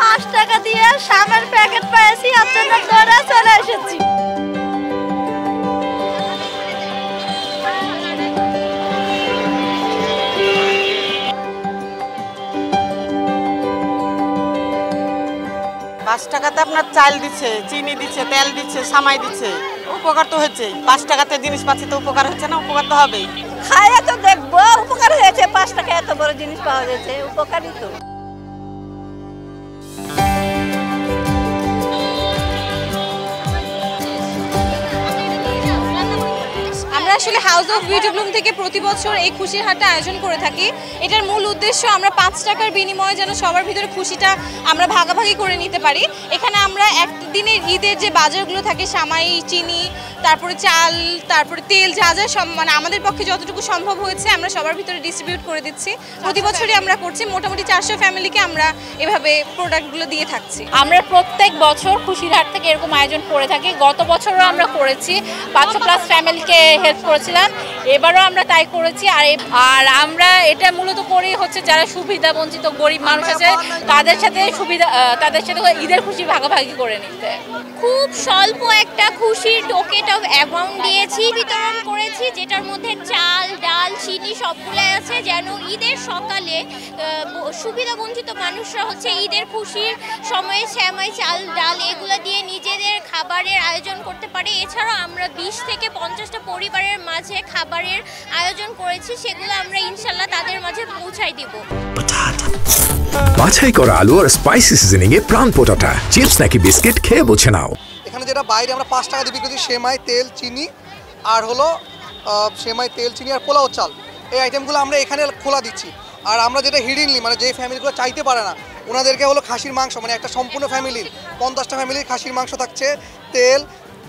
5 টাকা দিয়ে শামের প্যাকেট পেয়েছি, আর জন্য দৌড়ে চলে এসেছি। পাঁচ টাকাতে আপনার চাল দিচ্ছে, চিনি দিচ্ছে, তেল দিচ্ছে, সামাই দিচ্ছে, উপকার তো হচ্ছে। 5 টাকাতে জিনিস পাচ্ছি তো উপকার হচ্ছে না? উপকার তো হবেই। খাইয়ে তো দেখবো উপকার হয়েছে, 5 টাকা এত বড় জিনিস পাওয়া গেছে, উপকারই তো। আমরা আসলে হাউস অফ বিউটি ব্লুম থেকে প্রতি বছর এই খুশির হাটটা আয়োজন করে থাকি। এটার মূল উদ্দেশ্য আমরা 5 টাকার বিনিময়ে যেন সবার ভিতরে খুশিটা আমরা ভাগাভাগি করে নিতে পারি। এখানে আমরা একদিনের ঈদের যে বাজারগুলো থাকে, সামাই, চিনি, তারপরে চাল, তারপরে তেল, যা যা মানে আমাদের পক্ষে যতটুকু সম্ভব হয়েছে আমরা সবার ভিতরে ডিস্ট্রিবিউট করে দিচ্ছি। প্রতি বছরই আমরা করছি, মোটামুটি 400 ফ্যামিলিকে আমরা এভাবে প্রোডাক্টগুলো দিয়ে থাকছি। আমরা প্রত্যেক বছর খুশির হাট থেকে এরকম আয়োজন করে থাকি। গত বছরও আমরা করেছি, 500+ ফ্যামিলিকে হেল্প করেছিলাম, এবারও আমরা তাই করেছি। আর আমরা এটা মূলত করি হচ্ছে যারা সুবিধা বঞ্চিত গরিব মানুষ আছে তাদের সাথে ঈদের খুশি ভাগাভাগি করে নিতে। খুব স্বল্প একটা খুশির টোকেন অফ অ্যামাউন্ট দিয়েছি, বিতরণ করেছি, যেটার মধ্যে চাল, ডাল, চিনি সবগুলো আছে, যেন ঈদের সকালে সুবিধা বঞ্চিত মানুষরা হচ্ছে ঈদের খুশির সময়ে সেমাই, চাল, ডাল এগুলো দিয়ে নিজেদের খাবারের আয়োজন করতে পারে। এছাড়াও আমরা 20 থেকে 50টা পরিবারের মাঝে খাবারের আয়োজন করেছি, সেগুলো আমরা ইনশাল্লাহ তাদের মাঝে পৌঁছাই দিব। বাছাই করা আলু আর স্পাইসি সিজনিং এ প্রাণ পোটাটা চিপস নাকি বিস্কিট খেয়ে বোঝে নাও। এখানে যেটা বাইরে আমরা 5 টাকা দিয়ে বিক্রি করছি, সেমাই, তেল, চিনি আর হলো সেমাই, তেল, চিনি আর পোলাও চাল, এই আইটেমগুলো আমরা এখানে খোলা দিচ্ছি। আর আমরা যেটা হিডিনলি মানে যে ফ্যামিলিগুলো চাইতে পারে না ওনাদেরকে হলো খাসির মাংস, মানে একটা সম্পূর্ণ ফ্যামিলির 50টা ফ্যামিলির খাসির মাংস থাকছে, তেল,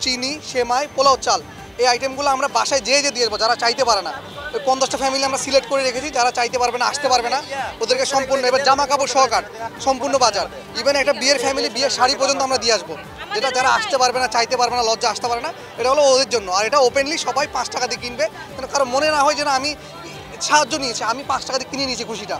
চিনি, সেমাই, পোলাও চাল, এই আইটেমগুলো আমরা বাসায় যে দিয়ে দেবো যারা চাইতে পারে না। ওই 50টা ফ্যামিলি আমরা সিলেক্ট করে রেখেছি, যারা চাইতে পারবে না, আসতে পারবে না, ওদেরকে সম্পূর্ণ এবার জামা কাপড় সহকার সম্পূর্ণ বাজার, ইভেন একটা বিয়ের ফ্যামিলি বিয়ের শাড়ি পর্যন্ত আমরা দিয়ে আসবো, যেটা যারা আসতে পারবে না, চাইতে পারবে না, লজ্জা আসতে পারে না, এটা হলো ওদের জন্য। আর এটা ওপেনলি সবাই 5 টাকা দিয়ে কিনবে, কারণ মনে না হয় যে না আমি সাহায্য নিয়েছি, আমি 5 টাকা দিয়ে কিনে নিয়েছি খুশিটা।